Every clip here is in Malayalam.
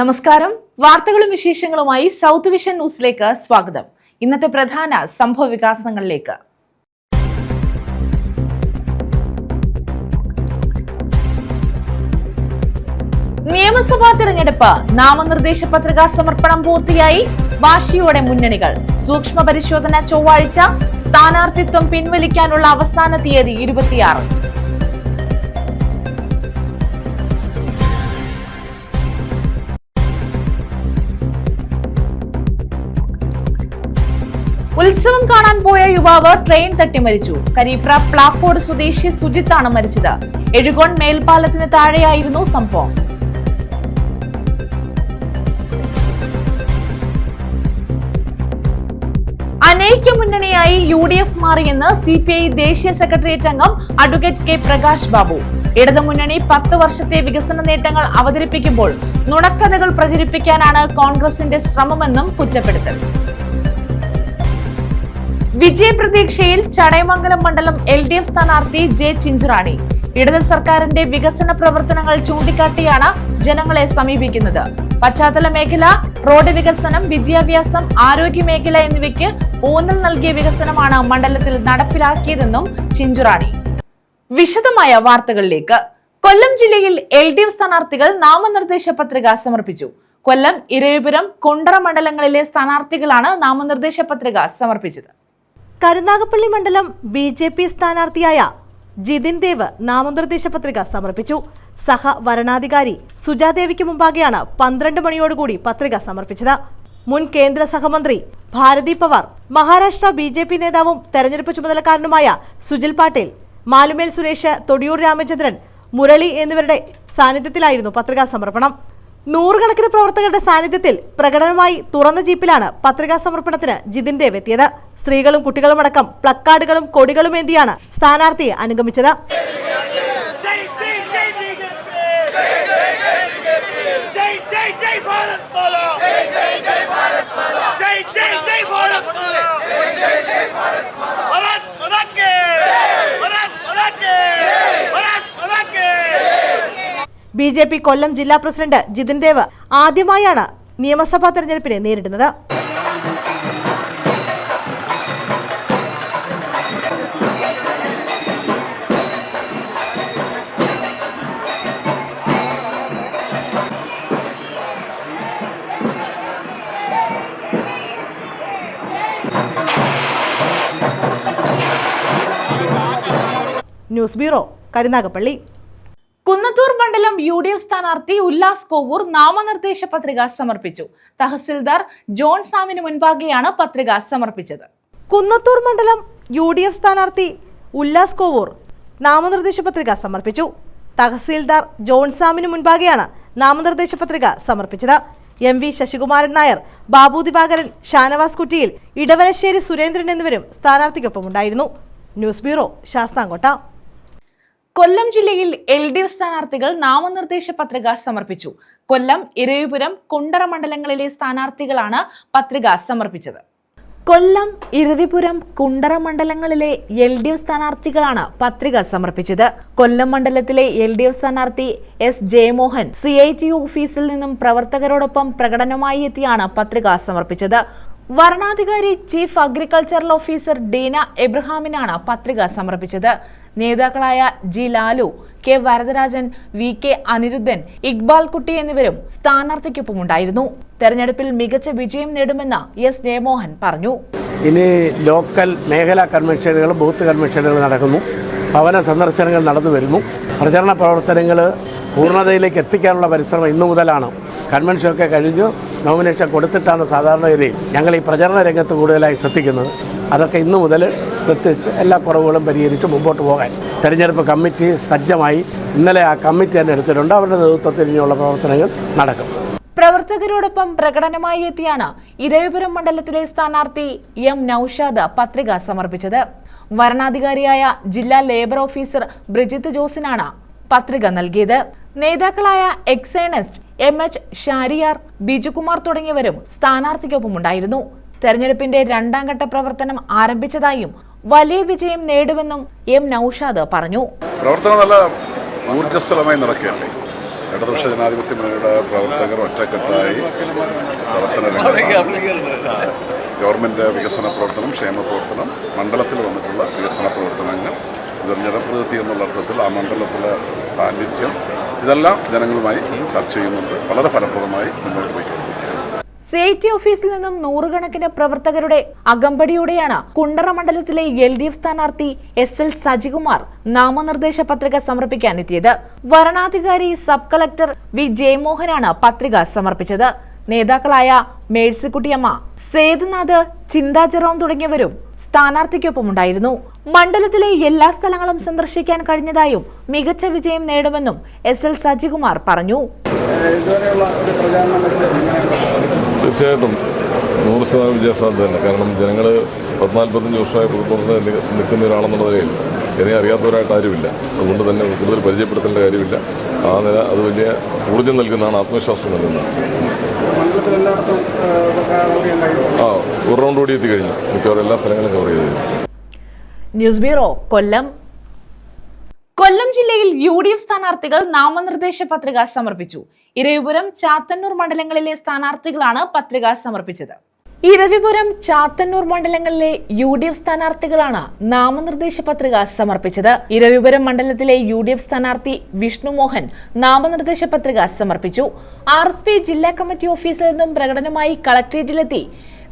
നമസ്കാരം. വാർത്തകളും വിശേഷങ്ങളുമായി സൗത്ത് വിഷൻ ന്യൂസിലേക്ക് സ്വാഗതം. ഇന്നത്തെ പ്രധാന സംഭവ വികാസങ്ങളിലേക്ക്. നിയമസഭാ തിരഞ്ഞെടുപ്പ് നാമനിർദ്ദേശ പത്രികാ സമർപ്പണം പൂർത്തിയായി. വാശിയോടെ മുന്നണികൾ. സൂക്ഷ്മ പരിശോധന ചൊവ്വാഴ്ച. സ്ഥാനാർത്ഥിത്വം പിൻവലിക്കാനുള്ള അവസാന തീയതി 26. ഉത്സവം കാണാൻ പോയ യുവാവ് ട്രെയിൻ തട്ടി മരിച്ചു. കരീപ്ര പ്ലാക്കോട് സ്വദേശി സുജിത്താണ് മരിച്ചത്. എഴുകോൺ മേൽപ്പാലത്തിന് താഴെയായിരുന്നു സംഭവം. അനൈക്യ മുന്നണിയായി UDF മാറിയെന്ന് CPI ദേശീയ സെക്രട്ടേറിയറ്റ് അംഗം അഡ്വക്കേറ്റ് കെ പ്രകാശ് ബാബു. ഇടതുമുന്നണി 10 വർഷത്തെ വികസന നേട്ടങ്ങൾ അവതരിപ്പിക്കുമ്പോൾ നുണക്കഥകൾ പ്രചരിപ്പിക്കാനാണ് കോൺഗ്രസിന്റെ ശ്രമമെന്നും കുറ്റപ്പെടുത്തൽ. വിജയപ്രതീക്ഷയിൽ ചടയമംഗലം മണ്ഡലം LDF സ്ഥാനാർത്ഥി ജെ ചിഞ്ചുറാണി. ഇടത് സർക്കാരിന്റെ വികസന പ്രവർത്തനങ്ങൾ ചൂണ്ടിക്കാട്ടിയാണ് ജനങ്ങളെ സമീപിക്കുന്നത്. പശ്ചാത്തല മേഖല, റോഡ് വികസനം, വിദ്യാഭ്യാസം, ആരോഗ്യ മേഖല എന്നിവയ്ക്ക് ഊന്നൽ നൽകിയ വികസനമാണ് മണ്ഡലത്തിൽ നടപ്പിലാക്കിയതെന്നും ചിഞ്ചുറാണി. വിശദമായ വാർത്തകളിലേക്ക്. കൊല്ലം ജില്ലയിൽ LDF സ്ഥാനാർത്ഥികൾ നാമനിർദ്ദേശ പത്രിക സമർപ്പിച്ചു. കൊല്ലം, ഇരവിപുരം, കുണ്ടറ മണ്ഡലങ്ങളിലെ സ്ഥാനാർത്ഥികളാണ് നാമനിർദ്ദേശ പത്രിക സമർപ്പിച്ചത്. കരുനാഗപ്പള്ളി മണ്ഡലം BJP സ്ഥാനാർത്ഥിയായ ജിതിൻ ദേവ് നാമനിർദ്ദേശ പത്രിക സമർപ്പിച്ചു. സഹ വരണാധികാരി സുജാദേവിക്ക് മുമ്പാകെയാണ് 12 മണിയോടുകൂടി പത്രിക സമർപ്പിച്ചത്. മുൻ കേന്ദ്ര സഹമന്ത്രി ഭാരതി പവാർ, മഹാരാഷ്ട്ര BJP നേതാവും തെരഞ്ഞെടുപ്പ് ചുമതലക്കാരനുമായ സുജിൽ പാട്ടേൽ, മാലുമേൽ സുരേഷ്, തൊടിയൂർ രാമചന്ദ്രൻ, മുരളി എന്നിവരുടെ സാന്നിധ്യത്തിലായിരുന്നു പത്രികാ സമർപ്പണം. നൂറുകണക്കിന് പ്രവർത്തകരുടെ സാന്നിധ്യത്തിൽ പ്രകടനമായി തുറന്ന ജീപ്പിലാണ് പത്രികാ സമർപ്പണത്തിന് ജിതിൻ ദേവ് എത്തിയത്. സ്ത്രീകളും കുട്ടികളുമടക്കം പ്ലക്കാർഡുകളും കൊടികളും ഏന്തിയാണ് സ്ഥാനാർത്ഥിയെ അനുഗമിച്ചത്. BJP കൊല്ലം ജില്ലാ പ്രസിഡന്റ് ജിതിൻ ദേവ് ആദ്യമായാണ് നിയമസഭാ തെരഞ്ഞെടുപ്പിനെ നേരിടുന്നത്. News bureau, Karunagappally. കുന്നത്തൂർ മണ്ഡലം UDF സ്ഥാനാർത്ഥി ഉല്ലാസ് കോവൂർ നാമനിർദ്ദേശ പത്രിക സമർപ്പിച്ചു. തഹസിൽദാർ ജോൺ സാമിന് മുൻപാകെയാണ് പത്രിക സമർപ്പിച്ചത്. കുന്നത്തൂർ മണ്ഡലം UDF സ്ഥാനാർത്ഥി ഉല്ലാസ് കോവൂർ നാമനിർദ്ദേശ പത്രിക സമർപ്പിച്ചു. തഹസിൽദാർ ജോൺ സാമിന് മുൻപാകെയാണ് നാമനിർദ്ദേശ പത്രിക സമർപ്പിച്ചത്. MV ശശികുമാരൻ നായർ, ബാബു ദിവാകരൻ, ഷാനവാസ് കുറ്റിയിൽ, ഇടവനശ്ശേരി സുരേന്ദ്രൻ എന്നിവരും സ്ഥാനാർത്ഥിക്കൊപ്പമുണ്ടായിരുന്നു. News bureau, Sasthamkotta. കൊല്ലം ജില്ലയിൽ LDF സ്ഥാനാർത്ഥികൾ നാമനിർദ്ദേശ പത്രിക സമർപ്പിച്ചു. കൊല്ലം, ഇരവിപുരം, കുണ്ടറ മണ്ഡലങ്ങളിലെ സ്ഥാനാർത്ഥികളാണ് പത്രിക സമർപ്പിച്ചത്. കൊല്ലം, ഇരവിപുരം, കുണ്ടറ മണ്ഡലങ്ങളിലെ LDF സ്ഥാനാർത്ഥികളാണ് പത്രിക സമർപ്പിച്ചത്. കൊല്ലം മണ്ഡലത്തിലെ LDF സ്ഥാനാർത്ഥി S ജയമോഹൻ CITU ഓഫീസിൽ നിന്നും പ്രവർത്തകരോടൊപ്പം പ്രകടനമായി എത്തിയാണ് പത്രിക സമർപ്പിച്ചത്. വരണാധികാരി ചീഫ് അഗ്രികൾച്ചറൽ ഓഫീസർ ഡീന എബ്രഹാമിനാണ് പത്രിക സമർപ്പിച്ചത്. നേതാക്കളായ G Lalu, K Varadarajan, VK Anirudhan, Iqbal കുട്ടി എന്നിവരും സ്ഥാനാർത്ഥിക്കൊപ്പമുണ്ടായിരുന്നു. തെരഞ്ഞെടുപ്പിൽ മികച്ച വിജയം നേടുമെന്ന് S ജയമോഹൻ പറഞ്ഞു. ഇനി ലോക്കൽ മേഖലാ കൺവെൻഷനുകളും ബൂത്ത് കൺവെൻഷനുകളും നടക്കുന്നു. ഭവന സന്ദർശനങ്ങൾ നടന്നു വരുന്നു. പ്രചരണ പ്രവർത്തനങ്ങൾ പൂർണ്ണതയിലേക്ക് എത്തിക്കാനുള്ള പരിശ്രമം ഇന്നു മുതലാണ്. കൺവെൻഷനൊക്കെ കഴിഞ്ഞു നോമിനേഷൻ കൊടുത്തിട്ടാണ് സാധാരണഗതിയിൽ ഞങ്ങൾ ഈ പ്രചരണ രംഗത്ത് കൂടുതലായി ശ്രദ്ധിക്കുന്നത്. അതൊക്കെ ഇന്നു മുതൽ ശ്രദ്ധിച്ച് എല്ലാ കുറവുകളും പരിഹരിച്ച് മുമ്പോട്ട് പോകാൻ തെരഞ്ഞെടുപ്പ് കമ്മിറ്റി സജ്ജമായി. ഇന്നലെ ആ കമ്മിറ്റി തന്നെ എടുത്തിട്ടുണ്ട്. അവരുടെ നേതൃത്വത്തിൽ ഇനിയുള്ള പ്രവർത്തനങ്ങൾ നടക്കും. പ്രവർത്തകരോടൊപ്പം പ്രകടനമായി എത്തിയാണ് ഇരവിപുരം മണ്ഡലത്തിലെ സ്ഥാനാർത്ഥി M നൌഷാദ് പത്രിക സമർപ്പിച്ചത്. വരണാധികാരിയായ ജില്ലാ ലേബർ ഓഫീസർ ബ്രിജിത്ത് ജോസിനാണ് പത്രിക നൽകിയത്. നേതാക്കളായ എക്സേണസ്റ്റ് MH ഷാരിയാർ, ബിജുകുമാർ തുടങ്ങിയവരും സ്ഥാനാർത്ഥിക്കൊപ്പമുണ്ടായിരുന്നു. തെരഞ്ഞെടുപ്പിന്റെ 2ാം ഘട്ട പ്രവർത്തനം ആരംഭിച്ചതായും വലിയ വിജയം നേടുമെന്നും M നൌഷാദ് പറഞ്ഞു. പ്രവർത്തനം നല്ല ഊർജ്ജസ്വലമായി നടക്കുകയല്ലേ. ഇടതുപക്ഷ ജനാധിപത്യ മുന്നണിയുടെ പ്രവർത്തകർ ഒറ്റക്കെട്ടായി ഗവൺമെൻറ് വികസന പ്രവർത്തനം, ക്ഷേമ പ്രവർത്തനം, മണ്ഡലത്തിൽ വന്നിട്ടുള്ള വികസന പ്രവർത്തനങ്ങൾ, ജനപ്രതിനിധി എന്നുള്ള അർത്ഥത്തിൽ ആ മണ്ഡലത്തിലെ സാന്നിധ്യം, ഇതെല്ലാം ജനങ്ങളുമായി ചർച്ച ചെയ്യുന്നുണ്ട്. വളരെ ഫലപ്രദമായി മുന്നോട്ട് പോയിക്കൊണ്ടിരിക്കുകയാണ്. CIT ഓഫീസിൽ നിന്നും നൂറുകണക്കിന് പ്രവർത്തകരുടെ അകമ്പടിയോടെയാണ് കുണ്ടറ മണ്ഡലത്തിലെ LDF സ്ഥാനാർത്ഥി SL സജികുമാർ നാമനിർദ്ദേശ പത്രിക സമർപ്പിക്കാനെത്തിയത്. വരണാധികാരി സബ് കളക്ടർ V ജയമോഹനാണ് പത്രിക സമർപ്പിച്ചത്. നേതാക്കളായ മേഴ്സിക്കുട്ടിയമ്മ, സേതുനാഥ്, ചിന്താ ജെറോം തുടങ്ങിയവരും സ്ഥാനാർത്ഥിക്കൊപ്പമുണ്ടായിരുന്നു. മണ്ഡലത്തിലെ എല്ലാ സ്ഥലങ്ങളും സന്ദർശിക്കാൻ കഴിഞ്ഞതായും മികച്ച വിജയം നേടുമെന്നും SL സജികുമാർ പറഞ്ഞു. തീർച്ചയായിട്ടും 100% വിജയസാധ്യത തന്നെ. കാരണം ജനങ്ങൾ 40-45 വർഷമായി പൊതുപ്രവർത്തനം നിൽക്കുന്ന ഒരാളെന്നുള്ള നിലയിൽ എന്നെ അറിയാത്തവരായിട്ട് ആരുമില്ല. അതുകൊണ്ട് തന്നെ കൂടുതൽ പരിചയപ്പെടുത്തേണ്ട കാര്യമില്ല. ആ നില അത് വലിയ ഊർജ്ജം നൽകുന്നതാണ്, ആത്മവിശ്വാസം നൽകുന്നതാണ്. ഒരു റൗണ്ട് കൂടി എത്തിക്കഴിഞ്ഞു. മിക്കവാറും എല്ലാ സ്ഥലങ്ങളും കവർ ചെയ്തു. ന്യൂസ് ബ്യൂറോ, കൊല്ലം. കൊല്ലം ജില്ലയിൽ UDF സ്ഥാനാർത്ഥികൾ നാമനിർദ്ദേശ പത്രിക സമർപ്പിച്ചു. ഇരവിപുരം, ചാത്തന്നൂർ മണ്ഡലങ്ങളിലെ സ്ഥാനാർത്ഥികളാണ് പത്രിക സമർപ്പിച്ചത്. ഇരവിപുരം, ചാത്തന്നൂർ മണ്ഡലങ്ങളിലെ UDF സ്ഥാനാർത്ഥികളാണ് നാമനിർദ്ദേശ പത്രിക സമർപ്പിച്ചത്. ഇരവിപുരം മണ്ഡലത്തിലെ UDF സ്ഥാനാർത്ഥി വിഷ്ണു മോഹൻ നാമനിർദ്ദേശ പത്രിക സമർപ്പിച്ചു. RSP ജില്ലാ കമ്മിറ്റി ഓഫീസിൽ നിന്നും പ്രകടനമായി കളക്ടറേറ്റിലെത്തി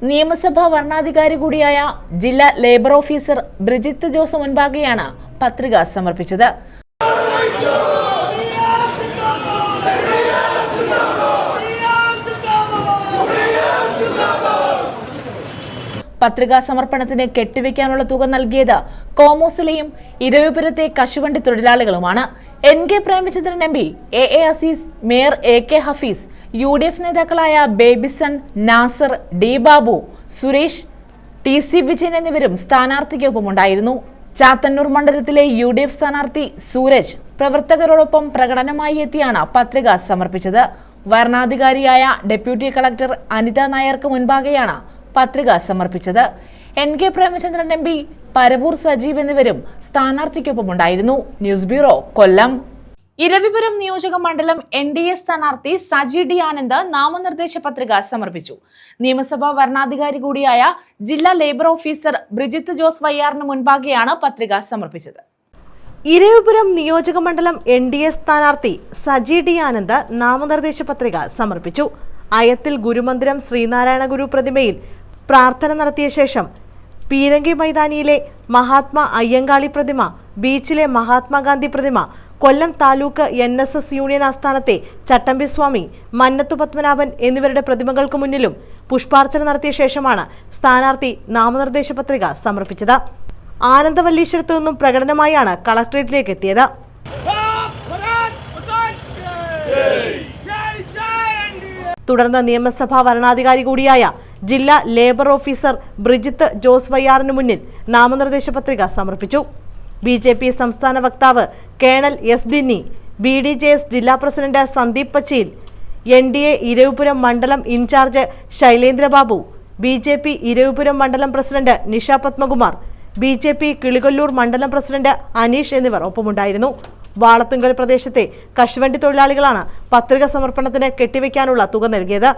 നിയമസഭാ വരണാധികാരി കൂടിയായ ജില്ലാ ലേബർ ഓഫീസർ ബ്രിജിത്ത് ജോസ് മുൻപാകെയാണ് പത്രിക സമർപ്പിച്ചത്. പത്രികാ സമർപ്പണത്തിന് കെട്ടിവെക്കാനുള്ള തുക നൽകിയത് കോമോസിലെയും ഇരവിപുരത്തെ കശുവണ്ടി തൊഴിലാളികളുമാണ്. NK Premachandran MP, AA Azeez, mayor AK Hafeez, UDF നേതാക്കളായ ബേബിസൺ, നാസർ, D ബാബു, സുരേഷ്, TC വിജയൻ എന്നിവരും സ്ഥാനാർത്ഥിക്കൊപ്പമുണ്ടായിരുന്നു. ചാത്തന്നൂർ മണ്ഡലത്തിലെ UDF സ്ഥാനാർത്ഥി സൂരജ് പ്രവർത്തകരോടൊപ്പം പ്രകടനമായി എത്തിയാണ് പത്രിക സമർപ്പിച്ചത്. വരണാധികാരിയായ ഡെപ്യൂട്ടി കളക്ടർ അനിത നായർക്ക് മുൻപാകെയാണ് പത്രിക സമർപ്പിച്ചത്. NK പ്രേമചന്ദ്രൻ MP, പരവൂർ സജീവ് എന്നിവരും സ്ഥാനാർത്ഥിക്കൊപ്പമുണ്ടായിരുന്നു. ന്യൂസ് ബ്യൂറോ, കൊല്ലം. ഇരവിപുരം നിയോജക മണ്ഡലം NDA സ്ഥാനാർത്ഥി സജി D ആനന്ദ് നാമനിർദ്ദേശ പത്രിക സമർപ്പിച്ചു. നിയമസഭാ വരണാധികാരി കൂടിയായ ജില്ലാ ലേബർ ഓഫീസർ ബ്രിജിത്ത് ജോസ് വയ്യാറിന് മുൻപാകെയാണ് പത്രിക സമർപ്പിച്ചത്. ഇരവിപുരം നിയോജക മണ്ഡലം NDA സ്ഥാനാർത്ഥി സജി D ആനന്ദ് നാമനിർദ്ദേശ പത്രിക സമർപ്പിച്ചു. അയത്തിൽ ഗുരുമന്ദിരം ശ്രീനാരായണ ഗുരു പ്രതിമയിൽ പ്രാർത്ഥന നടത്തിയ ശേഷം പീരങ്കി മൈതാനിയിലെ മഹാത്മാ അയ്യങ്കാളി പ്രതിമ, ബീച്ചിലെ മഹാത്മാഗാന്ധി പ്രതിമ, കൊല്ലം താലൂക്ക് NSS യൂണിയൻ ആസ്ഥാനത്തെ ചട്ടമ്പിസ്വാമി, മന്നത്തു പത്മനാഭൻ എന്നിവരുടെ പ്രതിമകൾക്ക് മുന്നിലും പുഷ്പാർച്ചന നടത്തിയ ശേഷമാണ് സ്ഥാനാർത്ഥി നാമനിർദ്ദേശ പത്രിക സമർപ്പിച്ചത്. ആനന്ദവല്ലീശ്വരത്തു നിന്നും പ്രകടനമായാണ് കളക്ടറേറ്റിലേക്ക് എത്തിയത്. തുടർന്ന് നിയമസഭാ വരണാധികാരി കൂടിയായ ജില്ലാ ലേബർ ഓഫീസർ ബ്രിജിത്ത് ജോസ് വയ്യാറിന് മുന്നിൽ നാമനിർദ്ദേശ പത്രിക സമർപ്പിച്ചു. BJP സംസ്ഥാന വക്താവ് കേണൽ S ദിന്നി, BDJS ജില്ലാ പ്രസിഡന്റ് സന്ദീപ് പച്ചയിൽ, NDA ഇരവിപുരം മണ്ഡലം ഇൻചാർജ് ശൈലേന്ദ്രബാബു, BJP ഇരവിപുരം മണ്ഡലം പ്രസിഡന്റ് നിഷ പത്മകുമാർ, BJP കിളികൊല്ലൂർ മണ്ഡലം പ്രസിഡന്റ് അനീഷ് എന്നിവർ ഒപ്പമുണ്ടായിരുന്നു. വാളത്തുങ്കൽ പ്രദേശത്തെ കശുവണ്ടി തൊഴിലാളികളാണ് പത്രിക സമർപ്പണത്തിന് കെട്ടിവെക്കാനുള്ള തുക നൽകിയത്.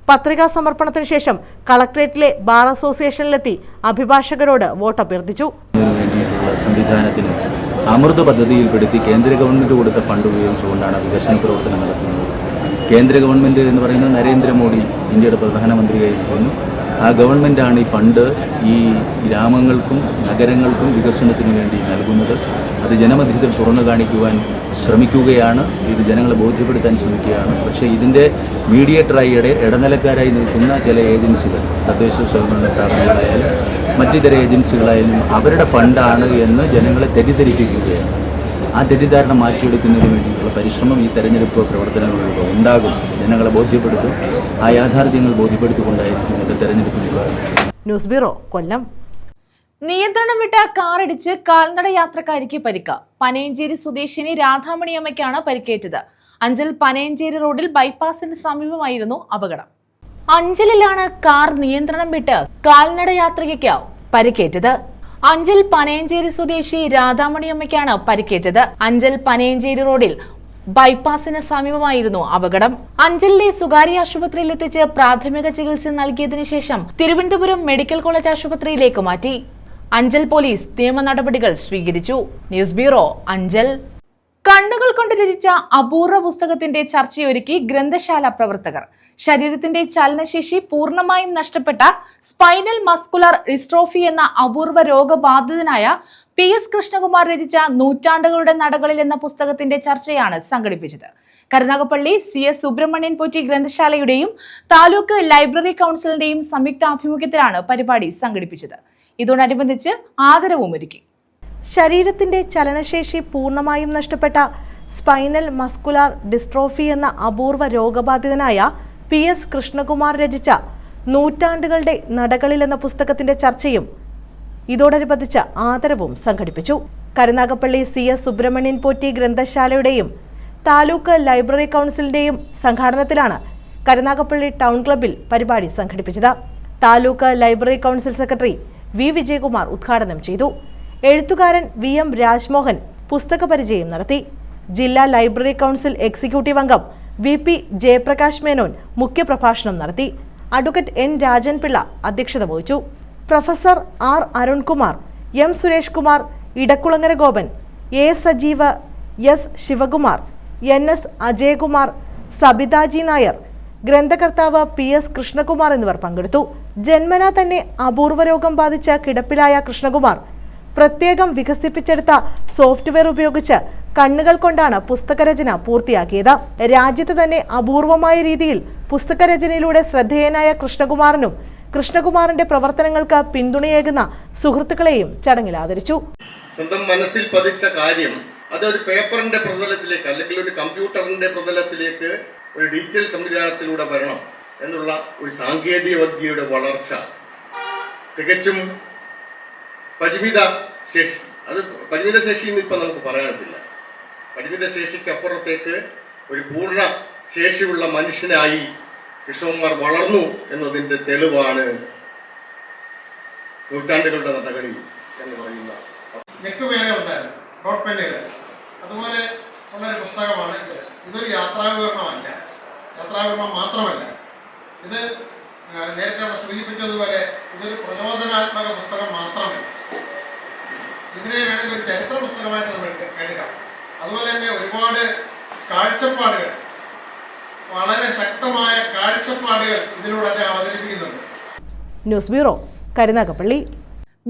പത്രികാ സമർപ്പണത്തിന് ശേഷം കളക്ടറേറ്റിലെ ബാർ അസോസിയേഷനിലെത്തി അഭിഭാഷകരോട് വോട്ട് അഭ്യർത്ഥിച്ചു. സംവിധാനത്തിന് അമൃത പദ്ധതിയിൽപ്പെടുത്തി കേന്ദ്ര ഗവൺമെൻറ് കൊടുത്ത ഫണ്ട് ഉപയോഗിച്ചുകൊണ്ടാണ് വികസന പ്രവർത്തനം നടത്തുന്നത്. കേന്ദ്ര ഗവൺമെൻറ് എന്ന് പറയുന്നത് നരേന്ദ്രമോദി ഇന്ത്യയുടെ പ്രധാനമന്ത്രിയായിരിക്കുന്നു. ആ ഗവൺമെൻറ്റാണ് ഈ ഫണ്ട് ഈ ഗ്രാമങ്ങൾക്കും നഗരങ്ങൾക്കും വികസനത്തിന് വേണ്ടി നൽകുന്നത്. അത് ജനമധ്യത്തിൽ തുറന്നു കാണിക്കുവാൻ ശ്രമിക്കുകയാണ്, ഇത് ജനങ്ങളെ ബോധ്യപ്പെടുത്താൻ ശ്രമിക്കുകയാണ്. പക്ഷേ ഇതിൻ്റെ മീഡിയേറ്ററായി ഇടനിലക്കാരായി നിൽക്കുന്ന ചില ഏജൻസികൾ, തദ്ദേശ സ്വയംഭരണ സ്ഥാപനങ്ങളായാലും മറ്റിതര ഏജൻസികളായാലും അവരുടെ ഫണ്ടാണ് എന്ന് ജനങ്ങളെ തെറ്റിദ്ധരിപ്പിക്കുകയാണ്. ആ തെറ്റിദ്ധാരണ മാറ്റിയെടുക്കുന്നതിന് വേണ്ടിയിട്ടുള്ള പരിശ്രമം ഈ തെരഞ്ഞെടുപ്പ് പ്രവർത്തനങ്ങളിലൂടെ ഉണ്ടാകും. ജനങ്ങളെ ബോധ്യപ്പെടുത്തും. ആ യാഥാർത്ഥ്യങ്ങൾ ബോധ്യപ്പെടുത്തിക്കൊണ്ടായിരിക്കും ഇത് തെരഞ്ഞെടുപ്പിനുള്ള. ന്യൂസ് ബ്യൂറോ, കൊല്ലം. നിയന്ത്രണം വിട്ട കാറിടിച്ച് കാൽനട യാത്രക്കാരിക്ക് പരിക്ക്. പനയഞ്ചേരി സ്വദേശിനി രാധാമണിയമ്മയ്ക്കാണ് പരിക്കേറ്റത്. അഞ്ചൽ പനയഞ്ചേരി റോഡിൽ ബൈപ്പാസിന് സമീപമായിരുന്നു അപകടം. അഞ്ചലിലാണ് കാർ നിയന്ത്രണം വിട്ട് കാൽനട യാത്രികയ്ക്ക് പരിക്കേറ്റത്. അഞ്ചൽ പനയഞ്ചേരി സ്വദേശി രാധാമണിയമ്മയ്ക്കാണ് പരിക്കേറ്റത്. അഞ്ചൽ പനയഞ്ചേരി റോഡിൽ ബൈപ്പാസിന് സമീപമായിരുന്നു അപകടം. അഞ്ചലിലെ സ്വകാര്യ ആശുപത്രിയിൽ എത്തിച്ച് പ്രാഥമിക ചികിത്സ നൽകിയതിനു ശേഷം തിരുവനന്തപുരം മെഡിക്കൽ കോളേജ് ആശുപത്രിയിലേക്ക് മാറ്റി. അഞ്ചൽ പോലീസ് നിയമ നടപടികൾ സ്വീകരിച്ചു. News bureau, Anchal. കണ്ണുകൾ കൊണ്ട് രചിച്ച അപൂർവ പുസ്തകത്തിന്റെ ചർച്ചയൊരുക്കി ഗ്രന്ഥശാല പ്രവർത്തകർ. ശരീരത്തിന്റെ ചലനശേഷി പൂർണ്ണമായും നഷ്ടപ്പെട്ട സ്പൈനൽ മസ്കുലർ ഡിസ്ട്രോഫി എന്ന അപൂർവ രോഗബാധിതനായ PS കൃഷ്ണകുമാർ രചിച്ച നൂറ്റാണ്ടുകളുടെ നടകളിൽ എന്ന പുസ്തകത്തിന്റെ ചർച്ചയാണ് സംഘടിപ്പിച്ചത്. കരുനാഗപ്പള്ളി CS സുബ്രഹ്മണ്യൻ പോറ്റി ഗ്രന്ഥശാലയുടെയും താലൂക്ക് ലൈബ്രറി കൗൺസിലിന്റെയും സംയുക്ത ആഭിമുഖ്യത്തിലാണ് പരിപാടി സംഘടിപ്പിച്ചത്. ഇതോടനുബന്ധിച്ച് ആദരവും ഒരുക്കി. ശരീരത്തിന്റെ ചലനശേഷി പൂർണ്ണമായും നഷ്ടപ്പെട്ട സ്പൈനൽ മസ്കുലാർ ഡിസ്ട്രോഫി എന്ന അപൂർവ രോഗബാധിതനായ PS കൃഷ്ണകുമാർ രചിച്ച നൂറ്റാണ്ടുകളുടെ നടകളിൽ എന്ന പുസ്തകത്തിന്റെ ചർച്ചയും ഇതോടനുബന്ധിച്ച് ആദരവും സംഘടിപ്പിച്ചു. കരുനാഗപ്പള്ളി CS സുബ്രഹ്മണ്യൻ പോറ്റി ഗ്രന്ഥശാലയുടെയും താലൂക്ക് ലൈബ്രറി കൗൺസിലിന്റെയും സംഘാടനത്തിലാണ് കരുനാഗപ്പള്ളി ടൗൺ ക്ലബ്ബിൽ പരിപാടി സംഘടിപ്പിച്ചത്. Taluk library council secretary V Vijayakumar ഉദ്ഘാടനം ചെയ്തു. എഴുത്തുകാരൻ VM രാജ്മോഹൻ പുസ്തക പരിചയം നടത്തി. ജില്ലാ ലൈബ്രറി കൗൺസിൽ എക്സിക്യൂട്ടീവ് അംഗം VP ജയപ്രകാശ് മേനോൻ മുഖ്യപ്രഭാഷണം നടത്തി. അഡ്വക്കേറ്റ് N രാജൻ പിള്ള അധ്യക്ഷത വഹിച്ചു. Professor R Arunkumar, M Suresh Kumar, Edakkulangara Gopan, A Sajeev, S Sivakumar, NS Ajayakumar, Sabithaji Nair, ഗ്രന്ഥകർത്താവ് PS കൃഷ്ണകുമാർ എന്നിവർ പങ്കെടുത്തു. ജന്മനാ തന്നെ അപൂർവ രോഗം ബാധിച്ച കിടപ്പിലായ കൃഷ്ണകുമാർ പ്രത്യേകം വികസിപ്പിച്ചെടുത്ത സോഫ്റ്റ്വെയർ ഉപയോഗിച്ച് കണ്ണുകൾ കൊണ്ടാണ് പുസ്തകരചന പൂർത്തിയാക്കിയത്. രാജ്യത്ത് തന്നെ അപൂർവമായ രീതിയിൽ പുസ്തകരചനയിലൂടെ ശ്രദ്ധേയനായ കൃഷ്ണകുമാറിനും കൃഷ്ണകുമാറിന്റെ പ്രവർത്തനങ്ങൾക്ക് പിന്തുണയേകുന്ന സുഹൃത്തുക്കളെയും ചടങ്ങിൽ ആദരിച്ചു. സ്വന്തം മനസ്സിൽ പതിച്ച കാര്യം അതൊരു പേപ്പറിന്റെ പ്രതലത്തിലേക്ക് അല്ലെങ്കിൽ ഒരു കമ്പ്യൂട്ടറിന്റെ പ്രതലത്തിലേക്ക് ഒരു ഡിജിറ്റൽ സംവിധാനത്തിലൂടെ വരണം എന്നുള്ള ഒരു സാങ്കേതിക വിദ്യയുടെ വളർച്ച തികച്ചും പരിമിത ശേഷി. അത് പരിമിത ശേഷി എന്ന് ഇപ്പം നമുക്ക് പറയാനില്ല. പരിമിത ശേഷിക്ക് അപ്പുറത്തേക്ക് ഒരു പൂർണ്ണ ശേഷിയുള്ള മനുഷ്യനായി കൃഷ്ണകുമാർ വളർന്നു എന്നതിന്റെ തെളിവാണ് നൂറ്റാണ്ടുകളുടെ നടകളി എന്ന് പറയുന്ന നെക്കുവേലകളുണ്ടായിരുന്നു, ഡോട്ട് പെന്നുകൾ, അതുപോലെ ഉള്ളൊരു പുസ്തകമാണ് ഇത്. ഇതൊരു യാത്രാവിവരണമല്ല, യാത്രാവിവരണം മാത്രമല്ല. ഇത് നേരത്തെ അവിടെ സൂചിപ്പിച്ചതുപോലെ ഇതൊരു പ്രചോദനാത്മക പുസ്തകം മാത്രമല്ല. ഇതിനെ വേണമെങ്കിൽ ഒരു ചരിത്ര പുസ്തകമായിട്ട് നമ്മൾ എടുക്കാം. അതുപോലെ തന്നെ ഒരുപാട് കാഴ്ചപ്പാടുകൾ, വളരെ ശക്തമായ കാഴ്ചപ്പാടുകൾ ഇതിലൂടെ തന്നെ അവതരിപ്പിക്കുന്നുണ്ട്. News bureau, Karunagappally.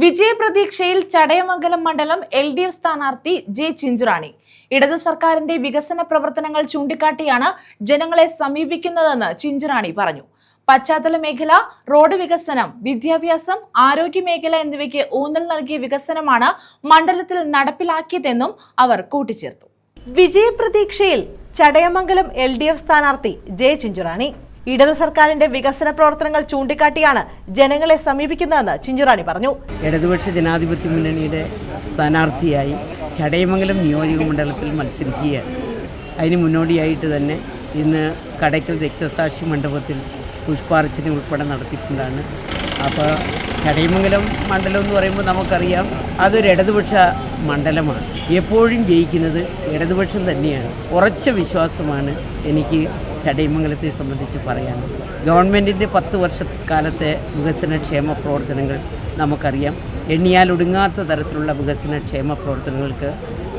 വിജയപ്രതീക്ഷയിൽ ചടയമംഗലം മണ്ഡലം LDF സ്ഥാനാർത്ഥി J ചിഞ്ചുറാണി. ഇടത് സർക്കാരിന്റെ വികസന പ്രവർത്തനങ്ങൾ ചൂണ്ടിക്കാട്ടിയാണ് ജനങ്ങളെ സമീപിക്കുന്നതെന്ന് ചിഞ്ചുറാണി പറഞ്ഞു. പശ്ചാത്തല മേഖല, റോഡ് വികസനം, വിദ്യാഭ്യാസം, ആരോഗ്യ മേഖല എന്നിവയ്ക്ക് ഊന്നൽ നൽകിയ വികസനമാണ് മണ്ഡലത്തിൽ നടപ്പിലാക്കിയതെന്നും അവർ കൂട്ടിച്ചേർത്തു. വിജയപ്രതീക്ഷയിൽ ചടയമംഗലം LDF സ്ഥാനാർത്ഥി J ചിഞ്ചുറാണി. ഇടത് സർക്കാരിന്റെ വികസന പ്രവർത്തനങ്ങൾ ചൂണ്ടിക്കാട്ടിയാണ് ജനങ്ങളെ സമീപിക്കുന്നതെന്ന് ചിഞ്ചുറാണി പറഞ്ഞു. ഇടതുപക്ഷ ജനാധിപത്യ മുന്നണിയുടെ സ്ഥാനാർത്ഥിയായി ചടയമംഗലം നിയോജക മണ്ഡലത്തിൽ മത്സരിക്കുകയാണ്. അതിന് മുന്നോടിയായിട്ട് തന്നെ ഇന്ന് കടയ്ക്കൽ രക്തസാക്ഷി മണ്ഡപത്തിൽ പുഷ്പാർച്ചന ഉൾപ്പെടെ നടത്തിക്കൊണ്ടാണ്. അപ്പോൾ ചടയമംഗലം മണ്ഡലം എന്ന് പറയുമ്പോൾ നമുക്കറിയാം അതൊരു ഇടതുപക്ഷ മണ്ഡലമാണ്. എപ്പോഴും ജയിക്കുന്നത് ഇടതുപക്ഷം തന്നെയാണ്. ഉറച്ച വിശ്വാസമാണ് എനിക്ക് ചടയമംഗലത്തെ സംബന്ധിച്ച് പറയാനുള്ളത്. ഗവൺമെൻറ്റിൻ്റെ 10 വർഷക്കാലത്തെ വികസനക്ഷേമ പ്രവർത്തനങ്ങൾ നമുക്കറിയാം. എണ്ണിയാലൊടുങ്ങാത്ത തരത്തിലുള്ള വികസനക്ഷേമ പ്രവർത്തനങ്ങൾക്ക്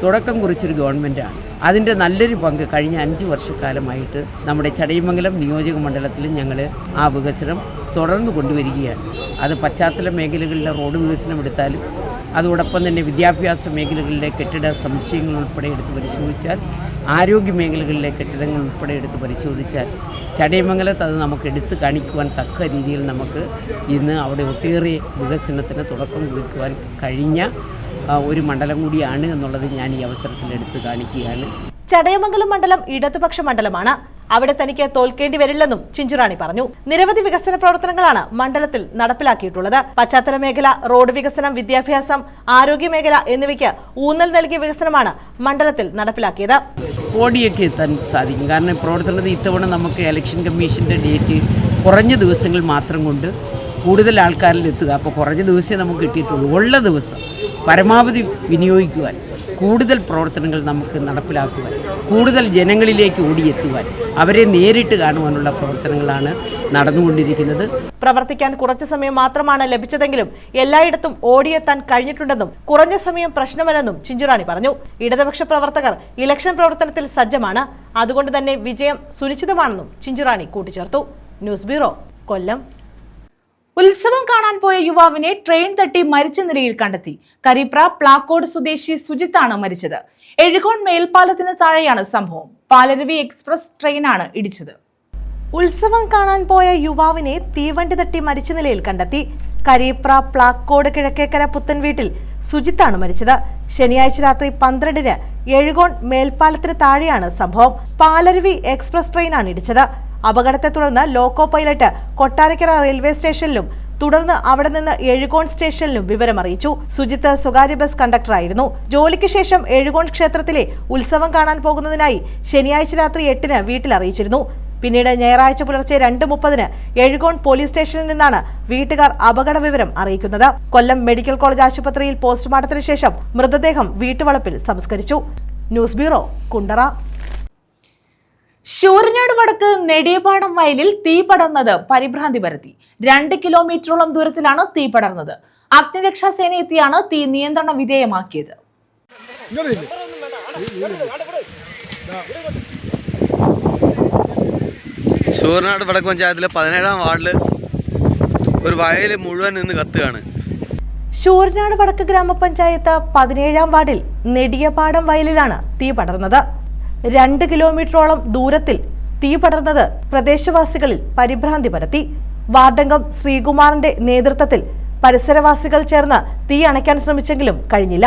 തുടക്കം കുറിച്ചൊരു ഗവൺമെൻറ്റാണ്. അതിൻ്റെ നല്ലൊരു പങ്ക് കഴിഞ്ഞ 5 വർഷക്കാലമായിട്ട് നമ്മുടെ ചടയമംഗലം നിയോജക മണ്ഡലത്തിൽ ഞങ്ങൾ ആ വികസനം തുടർന്ന് കൊണ്ടുവരികയാണ്. അത് പശ്ചാത്തല മേഖലകളിലെ റോഡ് വികസനം എടുത്താലും അതോടൊപ്പം തന്നെ വിദ്യാഭ്യാസ മേഖലകളിലെ കെട്ടിട സമുച്ചയങ്ങൾ ഉൾപ്പെടെ എടുത്ത് പരിശോധിച്ചാൽ, ആരോഗ്യ മേഖലകളിലെ കെട്ടിടങ്ങൾ ഉൾപ്പെടെ എടുത്ത് പരിശോധിച്ചാൽ ചടയമംഗലത്ത് അത് നമുക്ക് എടുത്ത് കാണിക്കുവാൻ തക്ക രീതിയിൽ നമുക്ക് ഇന്ന് അവിടെ ഒട്ടേറെ വികസനത്തിന് തുടക്കം കുറിക്കുവാൻ കഴിഞ്ഞ ഒരു മണ്ഡലം കൂടിയാണ് എന്നുള്ളത് ഞാൻ ഈ അവസരത്തിൽ എടുത്ത് കാണിക്കുകയാണ്. ചടയമംഗലം മണ്ഡലം ഇടതുപക്ഷ മണ്ഡലമാണ്. അവിടെ തനിക്ക് തോൽക്കേണ്ടി വരില്ലെന്നും ചിഞ്ചുറാണി പറഞ്ഞു. നിരവധി വികസന പ്രവർത്തനങ്ങളാണ് മണ്ഡലത്തിൽ നടപ്പിലാക്കിയിട്ടുള്ളത്. പശ്ചാത്തല മേഖല, റോഡ് വികസനം, വിദ്യാഭ്യാസം, ആരോഗ്യ മേഖല എന്നിവയ്ക്ക് ഊന്നൽ നൽകിയ വികസനമാണ് മണ്ഡലത്തിൽ നടപ്പിലാക്കിയത്. കോടിയൊക്കെ എത്താൻ സാധിക്കും. കാരണം പ്രവർത്തനത്തിൽ ഇത്തവണ നമുക്ക് ഇലക്ഷൻ കമ്മീഷൻ്റെ ഡേറ്റ് കുറഞ്ഞ ദിവസങ്ങൾ മാത്രം കൊണ്ട് കൂടുതൽ ആൾക്കാരിൽ എത്തുക. അപ്പോൾ കുറഞ്ഞ ദിവസമേ നമുക്ക് കിട്ടിയിട്ടുള്ളൂ. ഉള്ള ദിവസം പരമാവധി വിനിയോഗിക്കുവാൻ കൂടുതൽ പ്രവർത്തനങ്ങൾ നമുക്ക് നടപ്പിലാക്കുവാൻ, കൂടുതൽ ജനങ്ങളിലേക്ക് ഓടിയെത്തുവാൻ, അവരെ നേരിട്ട് കാണുവാനുള്ള പ്രവർത്തനങ്ങളാണ് നടന്നുകൊണ്ടിരിക്കുന്നത്. പ്രവർത്തിക്കാൻ കുറച്ചു സമയം മാത്രമാണ് ലഭിച്ചതെങ്കിലും എല്ലായിടത്തും ഓടിയെത്താൻ കഴിഞ്ഞിട്ടുണ്ടെന്നും കുറഞ്ഞ സമയം പ്രശ്നമല്ലെന്നും ചിഞ്ചുറാണി പറഞ്ഞു. ഇടതുപക്ഷ പ്രവർത്തകർ ഇലക്ഷൻ പ്രവർത്തനത്തിൽ സജ്ജമാണ്, അതുകൊണ്ട് തന്നെ വിജയം സുനിശ്ചിതമാണെന്നും ചിഞ്ചുറാണി കൂട്ടിച്ചേർത്തു. ന്യൂസ് ബ്യൂറോ, കൊല്ലം. ഉത്സവം കാണാൻ പോയ യുവാവിനെ ട്രെയിൻ തട്ടി മരിച്ച നിലയിൽ കണ്ടെത്തി. കരിപ്ര പ്ലാക്കോട് സ്വദേശി സുജിത്താണ് മരിച്ചത്. എഴുകോൺ മേൽപ്പാലത്തിന് താഴെയാണ് സംഭവം. പാലരുവി എക്സ്പ്രസ് ട്രെയിനാണ് ഇടിച്ചത്. ഉത്സവം കാണാൻ പോയ യുവാവിനെ തീവണ്ടി തട്ടി മരിച്ച നിലയിൽ കണ്ടെത്തി. കരിപ്ര പ്ലാക്കോട് കിഴക്കേക്കര പുത്തൻ വീട്ടിൽ സുജിത്താണ് മരിച്ചത്. ശനിയാഴ്ച രാത്രി 12-ന് എഴുകോൺ മേൽപ്പാലത്തിന് താഴെയാണ് സംഭവം. പാലരുവി എക്സ്പ്രസ് ട്രെയിനാണ് ഇടിച്ചത്. അപകടത്തെ തുടർന്ന് ലോക്കോ പൈലറ്റ് കൊട്ടാരക്കര റെയിൽവേ സ്റ്റേഷനിലും തുടർന്ന് അവിടെ നിന്ന് എഴുകോൺ സ്റ്റേഷനിലും വിവരമറിയിച്ചു. സുജിത്ത് സ്വകാര്യ ബസ് കണ്ടക്ടറായിരുന്നു. ജോലിക്ക് ശേഷം എഴുകോൺ ക്ഷേത്രത്തിലെ ഉത്സവം കാണാൻ പോകുന്നതിനായി ശനിയാഴ്ച രാത്രി 8-ന് വീട്ടിൽ അറിയിച്ചിരുന്നു. പിന്നീട് ഞായറാഴ്ച പുലർച്ചെ 2:30-ന് എഴുകോൺ പോലീസ് സ്റ്റേഷനിൽ നിന്നാണ് വീട്ടുകാർ അപകട വിവരം അറിയിക്കുന്നത്. കൊല്ലം മെഡിക്കൽ കോളേജ് ആശുപത്രിയിൽ പോസ്റ്റ്മോർട്ടത്തിന് ശേഷം മൃതദേഹം വീട്ടുവളപ്പിൽ സംസ്കരിച്ചു. News bureau, Kundara. ശൂരനാട് വടക്ക് നെടിയപാടം വയലിൽ തീ പടർന്നത് പരിഭ്രാന്തി പരത്തി. 2 കിലോമീറ്ററോളം ദൂരത്തിലാണ് തീ പടർന്നത്. അഗ്നിരക്ഷാസേന എത്തിയാണ് തീ നിയന്ത്രണ വിധേയമാക്കിയത്. ശൂരനാട് വടക്ക് പഞ്ചായത്തിലെ 17-ാം വാർഡിൽ ഒരു വയൽ മുഴുവൻ നിന്ന് കത്തുകയാണ്. ശൂരനാട് വടക്ക് ഗ്രാമപഞ്ചായത്ത് 17-ാം വാർഡിൽ നെടിയപാടം വയലിലാണ് തീ പടർന്നത്. 2 കിലോമീറ്ററോളം ദൂരത്തിൽ തീ പടർന്നത് പ്രദേശവാസികളിൽ പരിഭ്രാന്തി പരത്തി. വാർഡംഗം ശ്രീകുമാറിന്റെ നേതൃത്വത്തിൽ പരിസരവാസികൾ ചേർന്ന് തീ അണയ്ക്കാൻ ശ്രമിച്ചെങ്കിലും കഴിഞ്ഞില്ല.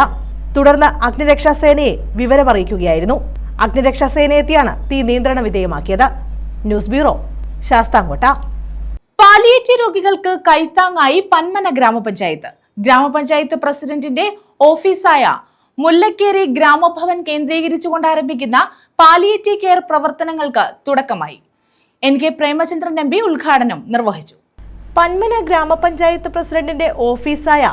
തുടർന്ന് അഗ്നിരക്ഷാസേനയെ വിവരമറിയിക്കുകയായിരുന്നു. അഗ്നിരക്ഷാസേനയെത്തിയാണ് തീ നിയന്ത്രണ വിധേയമാക്കിയത്. News bureau, Sasthamkotta. പാലിയേറ്റീവ് രോഗികൾക്ക് കൈത്താങ്ങായി പന്മന ഗ്രാമപഞ്ചായത്ത്. ഗ്രാമപഞ്ചായത്ത് പ്രസിഡന്റിന്റെ ഓഫീസായ മുല്ലക്കേരി ഗ്രാമഭവൻ കേന്ദ്രീകരിച്ചുകൊണ്ട് ആരംഭിക്കുന്ന പാലിയേറ്റീവ് കെയർ പ്രവർത്തനങ്ങൾക്ക് തുടക്കമായി. NK പ്രേമചന്ദ്രൻ MP ഉദ്ഘാടനം നിർവഹിച്ചു. പന്മന ഗ്രാമപഞ്ചായത്ത് പ്രസിഡന്റിന്റെ ഓഫീസായ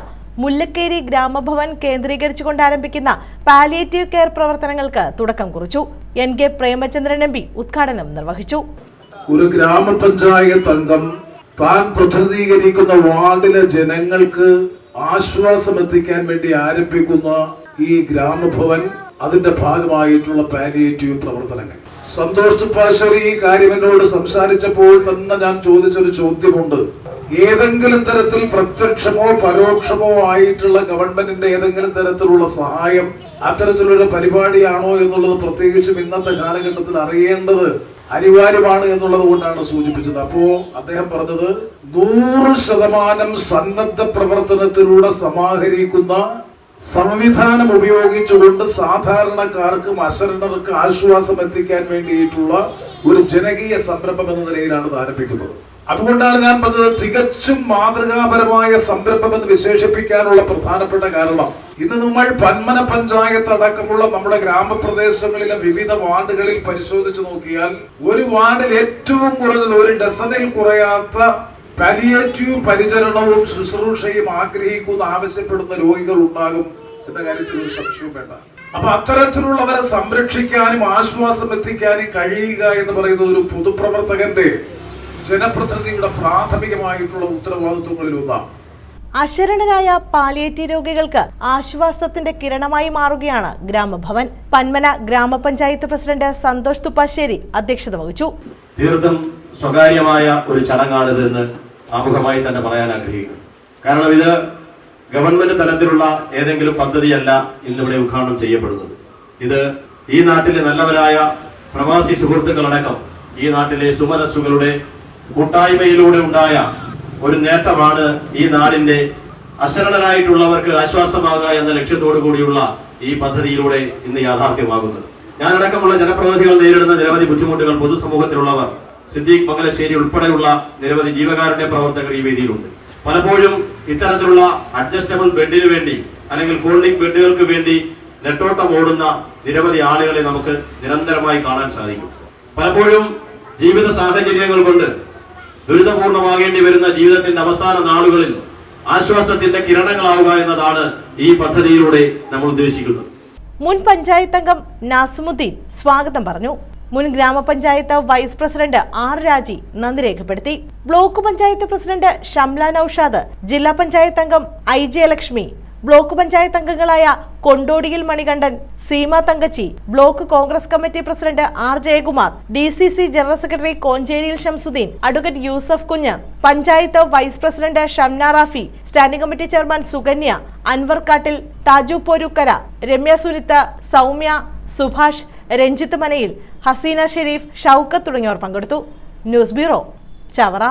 മുല്ലക്കേരി ഗ്രാമഭവൻ കേന്ദ്രീകരിച്ചുകൊണ്ട് ആരംഭിക്കുന്ന പാലിയേറ്റീവ് കെയർ പ്രവർത്തനങ്ങൾക്ക് തുടക്കം കുറിച്ചു. NK പ്രേമചന്ദ്രൻ MP ഉദ്ഘാടനം നിർവഹിച്ചു. ഒരു ഗ്രാമപഞ്ചായത്ത് അംഗം താൻ പ്രതിനിധീകരിക്കുന്ന വാർഡിലെ ജനങ്ങൾക്ക് ആശ്വാസം എത്തിക്കാൻ വേണ്ടി ആരംഭിക്കുന്ന ഈ ഗ്രാമഭവൻ, അതിന്റെ ഭാഗമായിട്ടുള്ള പാലിയേറ്റീവ് പ്രവർത്തനങ്ങൾ. സന്തോഷ് തുപ്പാശ്ശേരി ഈ കാര്യം എന്നോട് സംസാരിച്ചപ്പോൾ തന്നെ ഞാൻ ചോദിച്ചൊരു ചോദ്യമുണ്ട്. ഏതെങ്കിലും തരത്തിൽ പ്രത്യക്ഷമോ പരോക്ഷമോ ആയിട്ടുള്ള ഗവൺമെന്റിന്റെ ഏതെങ്കിലും തരത്തിലുള്ള സഹായം അത്തരത്തിലുള്ള പരിപാടിയാണോ എന്നുള്ളത് പ്രത്യേകിച്ചും ഇന്നത്തെ കാലഘട്ടത്തിൽ അറിയേണ്ടത് അനിവാര്യമാണ് എന്നുള്ളത് കൊണ്ടാണ് സൂചിപ്പിച്ചത്. അപ്പോ അദ്ദേഹം പറഞ്ഞത് 100% സന്നദ്ധ പ്രവർത്തനത്തിലൂടെ സമാഹരിക്കുന്ന സംവിധാനം ഉപയോഗിച്ചുകൊണ്ട് സാധാരണക്കാർക്കും അശരണർക്ക് ആശ്വാസം എത്തിക്കാൻ വേണ്ടിയിട്ടുള്ള ഒരു ജനകീയ സംരംഭം എന്ന നിലയിലാണ് ഇത് ആരംഭിക്കുന്നത്. അതുകൊണ്ടാണ് ഞാൻ പറഞ്ഞത് തികച്ചും മാതൃകാപരമായ സംരംഭം എന്ന് വിശേഷിപ്പിക്കാനുള്ള പ്രധാനപ്പെട്ട കാരണം, ഇന്ന് നമ്മൾ പന്മന പഞ്ചായത്ത് അടക്കമുള്ള നമ്മുടെ ഗ്രാമപ്രദേശങ്ങളിലെ വിവിധ വാർഡുകളിൽ പരിശോധിച്ചു നോക്കിയാൽ ഒരു വാർഡിൽ ഏറ്റവും കുറഞ്ഞത് 1 ഡസനിൽ കുറയാത്ത പാലിയേറ്റീവ് പരിചരണവും ശുശ്രൂഷയും ആഗ്രഹിക്കുന്ന ആവശ്യപ്പെടുന്ന രോഗികൾ ഉണ്ടാകും എന്ന കാര്യത്തിൽ ഒരു സംശയവും വേണ്ട. അപ്പൊ അത്തരത്തിലുള്ളവരെ സംരക്ഷിക്കാനും ആശ്വാസം എത്തിക്കാനും കഴിയുക എന്ന് പറയുന്നത് ഒരു പൊതുപ്രവർത്തകന്റെ, ജനപ്രതിനിധിയുടെ പ്രാഥമികമായിട്ടുള്ള ഉത്തരവാദിത്വങ്ങളിൽ ഒന്നാണ്. അശരണരായ പാലിയേറ്റീവ് രോഗികൾക്ക് ആശ്വാസത്തിന്റെ കിരണമായി മാറുകയാണ് ഗ്രാമഭവൻ. പന്മന ഗ്രാമപഞ്ചായത്ത് പ്രസിഡന്റ് സന്തോഷ് തുപ്പാശ്ശേരി അധ്യക്ഷത വഹിച്ചു. തീർത്തും സ്വകാര്യമായ ഒരു ചടങ്ങാണിതെന്ന് ആമുഖമായി തന്നെ പറയാൻ ആഗ്രഹിക്കുന്നു. കാരണം ഇത് ഗവൺമെന്റ് തലത്തിലുള്ള ഏതെങ്കിലും പദ്ധതിയല്ല ഇന്നിവിടെ ഉദ്ഘാടനം ചെയ്യപ്പെടുന്നത്. ഇത് ഈ നാട്ടിലെ നല്ലവരായ പ്രവാസി സുഹൃത്തുക്കളടക്കം ഈ നാട്ടിലെ സുമനസ്സുകളുടെ കൂട്ടായ്മയിലൂടെ ഉണ്ടായ ഒരു നേട്ടമാണ് ഈ നാടിന്റെ അശരണരായിട്ടുള്ളവർക്ക് ആശ്വാസമാകുക എന്ന ലക്ഷ്യത്തോടു കൂടിയുള്ള ഈ പദ്ധതിയിലൂടെ ഇന്ന് യാഥാർത്ഥ്യമാകുന്നത്. ഞാനടക്കമുള്ള ജനപ്രതിനിധികൾ നേരിടുന്ന നിരവധി ബുദ്ധിമുട്ടുകൾ പൊതുസമൂഹത്തിലുള്ളവർ, സിദ്ദീഖ് മംഗലശ്ശേരി ഉൾപ്പെടെയുള്ള നിരവധി ജീവകാരുണ്യ പ്രവർത്തകർ ഈ വേദിയിലുണ്ട്. പലപ്പോഴും ഇത്തരത്തിലുള്ള അഡ്ജസ്റ്റബിൾ ബെഡിന് വേണ്ടി അല്ലെങ്കിൽ ഫോൾഡിംഗ് ബെഡുകൾക്ക് വേണ്ടി നെട്ടോട്ടം ഓടുന്ന നിരവധി ആളുകളെ നമുക്ക് നിരന്തരമായി കാണാൻ സാധിക്കും. പലപ്പോഴും ജീവിത സാഹചര്യങ്ങൾ കൊണ്ട് ദുരിതപൂർണമാകേണ്ടി വരുന്ന ജീവിതത്തിന്റെ അവസാന നാളുകളിൽ ആശ്വാസത്തിന്റെ കിരണങ്ങളാവുക എന്നതാണ് ഈ പദ്ധതിയിലൂടെ നമ്മൾ ഉദ്ദേശിക്കുന്നത്. മുൻ പഞ്ചായത്ത് അംഗം നാസിമുദ്ദീൻ സ്വാഗതം പറഞ്ഞു. മുൻ ഗ്രാമപഞ്ചായത്ത് വൈസ് പ്രസിഡന്റ് ആർ രാജി നന്ദി രേഖപ്പെടുത്തി. ബ്ലോക്ക് പഞ്ചായത്ത് പ്രസിഡന്റ് ഷംല നൌഷാദ്, ജില്ലാ പഞ്ചായത്ത് അംഗം ഐ ജയലക്ഷ്മി, ബ്ലോക്ക് പഞ്ചായത്ത് അംഗങ്ങളായ കൊണ്ടോടിയിൽ Manikandan, Seema Thankachi, block Congress committee president R Jayakumar, DCC general secretary കോഞ്ചേരിയിൽ Shamsuddin, advocate Yusuf Kunju, panchayat vice president Shamna Rafi, standing committee chairman Sukanya, Anwar കാട്ടിൽ, താജു പോരുക്കര, രമ്യ സുനിത്ത, സൗമ്യ, സുഭാഷ്, രഞ്ജിത്ത് മനയിൽ, ഹസീന ഷെരീഫ്, ഷൌക്കത്ത് തുടങ്ങിയവർ പങ്കെടുത്തു. News bureau, Chavara.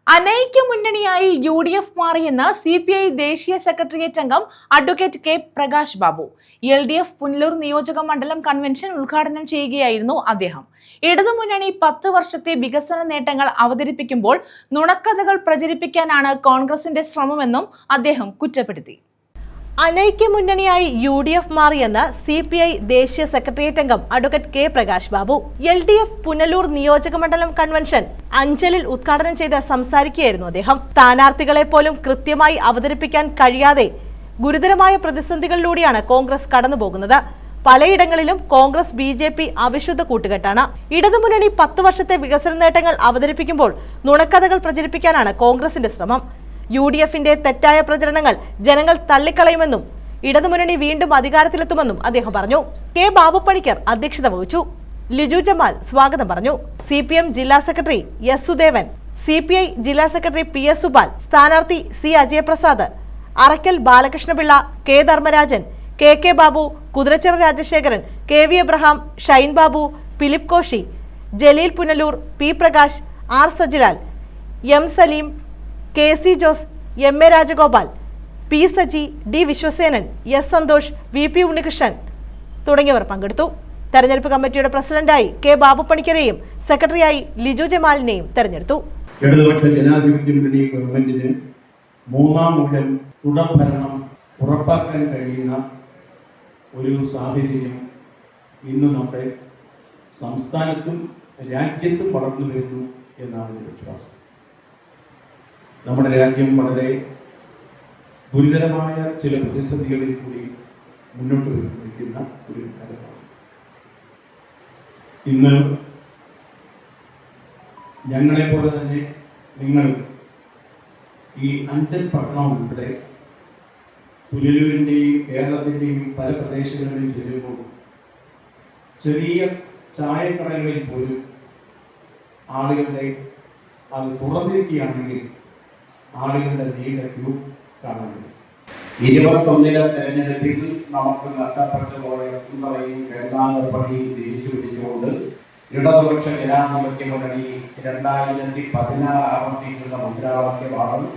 അനൈക്യ മുന്നണിയായി UDF മാറിയെന്ന് CPI ദേശീയ സെക്രട്ടേറിയറ്റ് അംഗം advocate K Prakash Babu. LDF Punalur നിയോജക മണ്ഡലം കൺവെൻഷൻ ഉദ്ഘാടനം ചെയ്യുകയായിരുന്നു അദ്ദേഹം. ഇടതുമുന്നണി 10 വർഷത്തെ വികസന നേട്ടങ്ങൾ അവതരിപ്പിക്കുമ്പോൾ നുണക്കഥകൾ പ്രചരിപ്പിക്കാനാണ് കോൺഗ്രസിന്റെ ശ്രമമെന്നും അദ്ദേഹം കുറ്റപ്പെടുത്തി. അനൈക്യ മുന്നണിയായി UDF മാറിയെന്ന് CPI ദേശീയ സെക്രട്ടേറിയറ്റ് അംഗം advocate K Prakash Babu. LDF Punalur നിയോജക മണ്ഡലം കൺവെൻഷൻ അഞ്ചലിൽ ഉദ്ഘാടനം ചെയ്ത് സംസാരിക്കുകയായിരുന്നു അദ്ദേഹം. സ്ഥാനാർത്ഥികളെ പോലും കൃത്യമായി അവതരിപ്പിക്കാൻ കഴിയാതെ ഗുരുതരമായ പ്രതിസന്ധികളിലൂടെയാണ് കോൺഗ്രസ് കടന്നുപോകുന്നത്. പലയിടങ്ങളിലും കോൺഗ്രസ് BJP അവിശുദ്ധ കൂട്ടുകെട്ടാണ്. ഇടതുമുന്നണി 10 വർഷത്തെ വികസന നേട്ടങ്ങൾ അവതരിപ്പിക്കുമ്പോൾ നുണക്കഥകൾ പ്രചരിപ്പിക്കാനാണ് കോൺഗ്രസിന്റെ ശ്രമം. UDFന്റെ തെറ്റായ പ്രചരണങ്ങൾ ജനങ്ങൾ തള്ളിക്കളയുമെന്നും ഇടതുമുന്നണി വീണ്ടും അധികാരത്തിലെത്തുമെന്നും അദ്ദേഹം പറഞ്ഞു. കെ ബാബുപ്പണിക്കർ അധ്യക്ഷത വഹിച്ചു. ലിജു ജമാൽ സ്വാഗതം പറഞ്ഞു. CPM ജില്ലാ സെക്രട്ടറി S സുദേവൻ, CPI ജില്ലാ സെക്രട്ടറി PS സുബാൽ, സ്ഥാനാർത്ഥി C Ajayaprasad, Arakkal Balakrishnapillai, K Dharmarajan, KK Babu, Kuthirachira Rajasekharan, KV Abraham, Shine Babu, Philip Koshy, Jaleel Punalur, P Prakash, R Sajilal, M Saleem, KC Jose, MA Rajagopal, P Saji, D Viswasenan, S Santhosh, VP Unnikrishnan തുടങ്ങിയവർ പങ്കെടുത്തു. തെരഞ്ഞെടുപ്പ് കമ്മിറ്റിയുടെ പ്രസിഡന്റായി K ബാബുപ്പണിക്കരെയും സെക്രട്ടറിയായി ലിജു ജമാലിനെയും തെരഞ്ഞെടുത്തു. ഇടതുപക്ഷ ജനാധിപത്യ മുന്നണി ഗവൺമെന്റിന് 3ാം ഊഴം തുടർഭരണം ഉറപ്പാക്കാൻ കഴിയുന്ന ഒരു സാഹചര്യം ഇന്ന് നമ്മുടെ സംസ്ഥാനത്തും രാജ്യത്തും വളർന്നു വരുന്നു എന്നാണ് എൻ്റെ വിശ്വാസം. നമ്മുടെ രാജ്യം വളരെ ഗുരുതരമായ ചില പ്രതിസന്ധികളിൽ കൂടി മുന്നോട്ട് നിൽക്കുന്ന ഒരു കാലമാണ്. ഇന്ന് ഞങ്ങളെപ്പോലെ തന്നെ നിങ്ങൾ ഈ അഞ്ചൽ പട്ടണം ഉൾപ്പെടെ പുനലൂരിൻ്റെയും കേരളത്തിൻ്റെയും പല പ്രദേശങ്ങളിലും ചെല്ലുമ്പോൾ ചെറിയ ചായക്കടകളിൽ പോലും ആളുകളുടെ അത് തുറന്നിരിക്കുകയാണെങ്കിൽ ആളുകളുടെ നീണ്ട ക്യൂ കാണാൻ കഴിയും. 21 തെരഞ്ഞെടുപ്പിൽ നമുക്ക് നഷ്ടപ്പെട്ടു പോയ കുന്നറയും കേരളാങ്കപ്പടിയും തിരിച്ചു പിടിച്ചുകൊണ്ട് ഇടതുപക്ഷ ജനാധിപത്യ മുന്നണി 2016 ആവർത്തിക്കുന്ന മുദ്രാവാക്യമാണ്.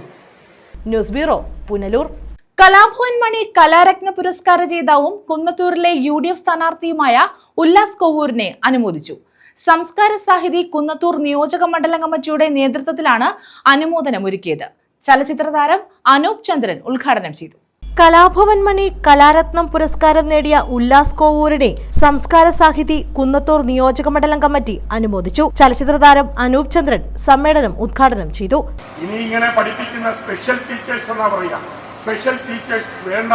News bureau, Punalur. കലാഭവൻ മണി കലാരത്ന പുരസ്കാര ജേതാവും കുന്നത്തൂരിലെ UDF സ്ഥാനാർത്ഥിയുമായ ഉല്ലാസ് കോവൂരിനെ അനുമോദിച്ചു. സംസ്കാര സാഹിതി കുന്നത്തൂർ നിയോജക മണ്ഡലം കമ്മിറ്റിയുടെ നേതൃത്വത്തിലാണ് അനുമോദനമൊരുക്കിയത്. ചലച്ചിത്ര താരം അനൂപ് ചന്ദ്രൻ ഉദ്ഘാടനം ചെയ്തു. കലാഭവൻ മണി കലാരത്നം പുരസ്കാരം നേടിയ ഉല്ലാസ് കോവൂരിനെ സംസ്കാര സാഹിതി കുന്നത്തൂർ നിയോജക മണ്ഡലം കമ്മിറ്റി അനുമോദിച്ചു. ചലച്ചിത്ര താരം അനൂപ് ചന്ദ്രൻ സമ്മേളനം ഉദ്ഘാടനം ചെയ്തു. ഇനി ഇങ്ങനെ പഠിപ്പിക്കുന്ന സ്പെഷ്യൽ ടീച്ചേഴ്സ് എന്നാ പറയാ. സ്പെഷ്യൽ ടീച്ചേഴ്സ് വേണ്ട.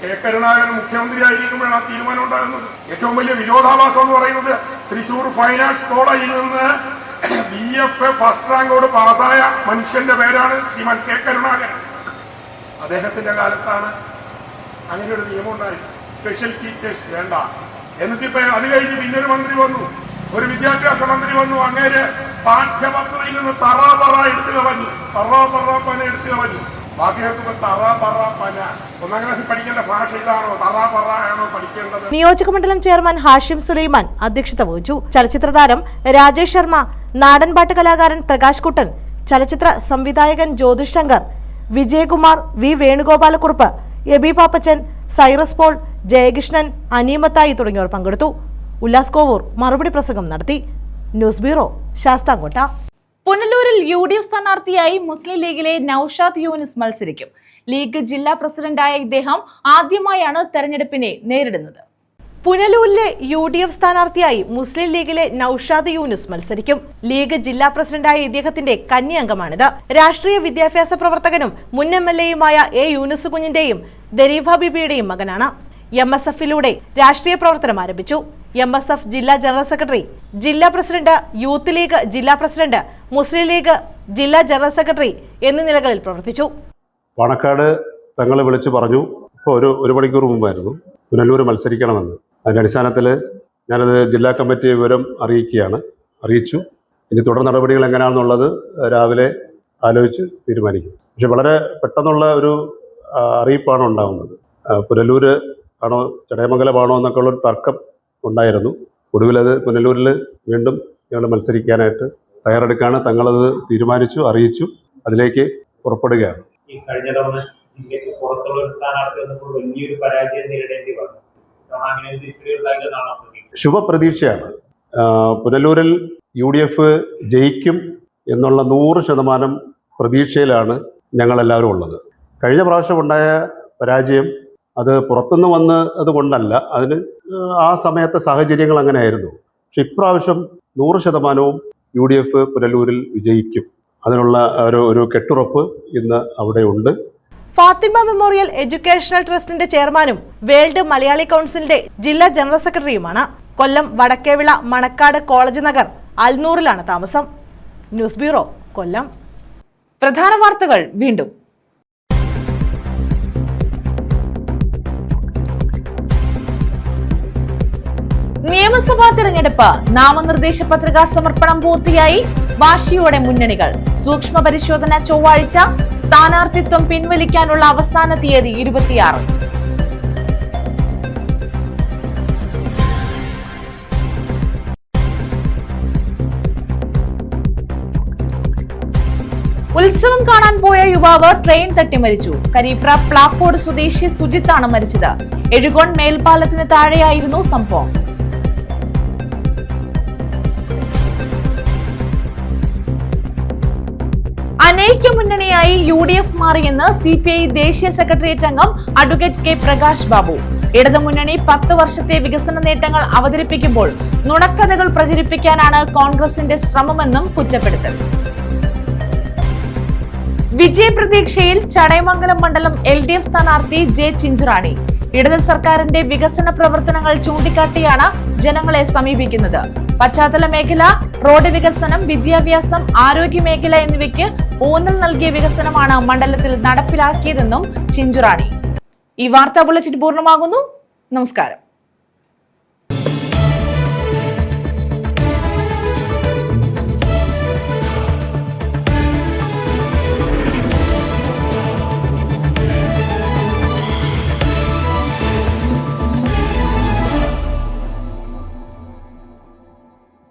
കെ കരുണാകരൻ മുഖ്യമന്ത്രിയായിരിക്കുമ്പോഴാണ് ആ തീരുമാനം ഉണ്ടാകുന്നത്. ഏറ്റവും വലിയ വിരോധാഭാസം എന്ന് പറയുന്നത് തൃശൂർ ഫൈൻ ആർട്സ് കോളേജിൽ നിന്ന് BFA ഫസ്റ്റ് റാങ്കോട് പാസ്സായ മനുഷ്യന്റെ പേരാണ് ശ്രീമാൻ കെ കരുണാകരൻ. അദ്ദേഹത്തിന്റെ കാലത്താണ് അങ്ങനെ ഒരു നിയമം ഉണ്ടായത്. സ്പെഷ്യൽ ടീച്ചേഴ്സ് വേണ്ട. എന്നിട്ടിപ്പോ അത് കഴിഞ്ഞ് പിന്നൊരു മന്ത്രി വന്നു, ഒരു വിദ്യാഭ്യാസ മന്ത്രി വന്നു. അങ്ങേര് പാഠ്യപദ്ധതിയിൽ നിന്ന് തറാപറ എടുത്തു കളഞ്ഞു. തറാപറ എടുത്തു കളഞ്ഞു. ബാക്കി നോക്കുമ്പോ തറാപറ പന. 1ാം ക്ലാസ്സിൽ പഠിക്കേണ്ട ഭാഷ ഇതാണോ? തറാപറ ആണോ പഠിക്കേണ്ടത്? നിയോജക മണ്ഡലം ചെയർമാൻ ഹാഷിം സുലൈമാൻ അധ്യക്ഷത വഹിച്ചു. ചലച്ചിത്ര താരം രാജേഷ് ശർമ്മ, നാടൻപാട്ട് കലാകാരൻ പ്രകാശ് കുട്ടൻ, ചലച്ചിത്ര സംവിധായകൻ Jyothish Shankar, Vijayakumar, V Venugopalakkurup, Aby Pappachan, Cyrus Paul, Jayakrishnan, Animathai തുടങ്ങിയവർ പങ്കെടുത്തു. ഉല്ലാസ് കോവൂർ മറുപടി പ്രസംഗം നടത്തി. News bureau, Sasthamkotta. പുനലൂരിൽ UDF സ്ഥാനാർത്ഥിയായി മുസ്ലിം ലീഗിലെ നൌഷാദ് യൂനിസ് മത്സരിക്കും. ലീഗ് ജില്ലാ പ്രസിഡന്റായ ഇദ്ദേഹം ആദ്യമായാണ് തെരഞ്ഞെടുപ്പിനെ നേരിടുന്നത്. പുനലൂരിലെ UDF സ്ഥാനാർത്ഥിയായി മുസ്ലിം ലീഗിലെ നൌഷാദ് യൂനിസ് മത്സരിക്കും. ലീഗ് ജില്ലാ പ്രസിഡന്റായ ഇദ്ദേഹത്തിന്റെ കന്നി അംഗമാണിത്. രാഷ്ട്രീയ വിദ്യാഭ്യാസ പ്രവർത്തകനും മുൻ MLA യുമായ A യൂനിസ് കുഞ്ഞിന്റെയും ദരീഫ ബിബിയുടെയും മകനാണ്. MSF-ലൂടെ രാഷ്ട്രീയ പ്രവർത്തനം ആരംഭിച്ചു. MSF ജില്ലാ ജനറൽ സെക്രട്ടറി, ജില്ലാ പ്രസിഡന്റ്, യൂത്ത് ലീഗ് ജില്ലാ പ്രസിഡന്റ്, മുസ്ലിം ലീഗ് ജില്ലാ ജനറൽ സെക്രട്ടറി എന്നീ നിലകളിൽ പ്രവർത്തിച്ചു. പാണക്കാട് തങ്ങളെ വിളിച്ചു പറഞ്ഞു, ഇപ്പോൾ ഒരു മണിക്കൂർ മുമ്പായിരുന്നു, പുനലൂർ മത്സരിക്കണമെന്ന്. അതിൻ്റെ അടിസ്ഥാനത്തിൽ ഞാനത് ജില്ലാ കമ്മിറ്റി വിവരം അറിയിച്ചു. ഇനി തുടർ നടപടികൾ എങ്ങനെയാണെന്നുള്ളത് രാവിലെ ആലോചിച്ച് തീരുമാനിക്കും. പക്ഷെ വളരെ പെട്ടെന്നുള്ള ഒരു അറിയിപ്പാണ് ഉണ്ടാകുന്നത്. പുനലൂർ ആണോ ചടയമംഗലമാണോ എന്നൊക്കെ ഉള്ളൊരു തർക്കം ഉണ്ടായിരുന്നു. ഒടുവിൽ അത് പുനലൂരിൽ വീണ്ടും ഞങ്ങൾ മത്സരിക്കാനായിട്ട് തയ്യാറെടുക്കുകയാണ്. തങ്ങളത് തീരുമാനിച്ചു, അറിയിച്ചു, അതിലേക്ക് പുറപ്പെടുകയാണ്. ഈ കഴിഞ്ഞ തവണ ജില്ലയ്ക്ക് പുറത്തുള്ള ഒരു സ്ഥാനാർത്ഥി വന്നപ്പോൾ വലിയൊരു പരാജയം നേരിടേണ്ടി വന്നു. അങ്ങനെ ഒരു തിരിച്ചറിവുണ്ടായില്ലെന്നാണ് ശുഭപ്രതീക്ഷയാണ്. പുനലൂരിൽ UDF ജയിക്കും എന്നുള്ള 100% പ്രതീക്ഷയിലാണ് ഞങ്ങളെല്ലാവരും ഉള്ളത്. കഴിഞ്ഞ പ്രാവശ്യം ഉണ്ടായ പരാജയം അത് പുറത്തുനിന്ന് വന്നത് കൊണ്ടല്ല, അതിന് ആ സമയത്തെ സാഹചര്യങ്ങൾ അങ്ങനെയായിരുന്നു. പക്ഷെ ഇപ്രാവശ്യം 100% UDF പുനലൂരിൽ വിജയിക്കും. അതിനുള്ള ഒരു കെട്ടുറപ്പ് ഇന്ന് അവിടെ ഉണ്ട്. ഫാത്തിമ മെമ്മോറിയൽ എഡ്യൂക്കേഷണൽ ട്രസ്റ്റിന്റെ ചെയർമാനും വേൾഡ് മലയാളി കൗൺസിലിന്റെ ജില്ലാ ജനറൽ സെക്രട്ടറിയുമാണ്. കൊല്ലം വടക്കേവിള മണക്കാട് കോളേജ് നഗർ അൽനൂറിലാണ് താമസം. ന്യൂസ് ബ്യൂറോ, കൊല്ലം. പ്രധാന വാർത്തകൾ വീണ്ടും. നിയമസഭാ തിരഞ്ഞെടുപ്പ് നാമനിർദ്ദേശ പത്രികാ സമർപ്പണം പൂർത്തിയായി. വാശിയോടെ മുന്നണികൾ. സൂക്ഷ്മ പരിശോധന ചൊവ്വാഴ്ച. സ്ഥാനാർത്ഥിത്വം പിൻവലിക്കാനുള്ള അവസാന തീയതി 26. ഉത്സവം കാണാൻ പോയ യുവാവ് ട്രെയിൻ തട്ടി മരിച്ചു. കരീപ്ര പ്ലാക്കോട് സ്വദേശി സുജിത്താണ് മരിച്ചത്. എഴുകോൺ മേൽപ്പാലത്തിന് താഴെയായിരുന്നു സംഭവം. അനൈക്യ മുന്നണിയായി UDF മാറിയെന്ന് CPI ദേശീയ സെക്രട്ടേറിയറ്റ് അംഗം അഡ്വക്കേറ്റ് K പ്രകാശ് ബാബു. ഇടതുമുന്നണി 10 വർഷത്തെ വികസന നേട്ടങ്ങൾ അവതരിപ്പിക്കുമ്പോൾ നുണക്കഥകൾ പ്രചരിപ്പിക്കാനാണ് കോൺഗ്രസിന്റെ ശ്രമമെന്നും കുറ്റപ്പെടുത്തൽ. വിജയപ്രതീക്ഷയിൽ ചടയമംഗലം മണ്ഡലം LDF സ്ഥാനാർത്ഥി J ചിഞ്ചുറാണി. ഇടത് സർക്കാരിന്റെ വികസന പ്രവർത്തനങ്ങൾ ചൂണ്ടിക്കാട്ടിയാണ് ജനങ്ങളെ സമീപിക്കുന്നത്. പശ്ചാത്തല മേഖല, റോഡ് വികസനം, വിദ്യാഭ്യാസം, ആരോഗ്യ മേഖല എന്നിവയ്ക്ക് ഊന്നൽ നൽകിയ വികസനമാണ് മണ്ഡലത്തിൽ നടപ്പിലാക്കിയതെന്നും ചിഞ്ചുറാണി. ഈ വാർത്താ ബുള്ളറ്റിൻ പൂർണ്ണമാകുന്നു. നമസ്കാരം.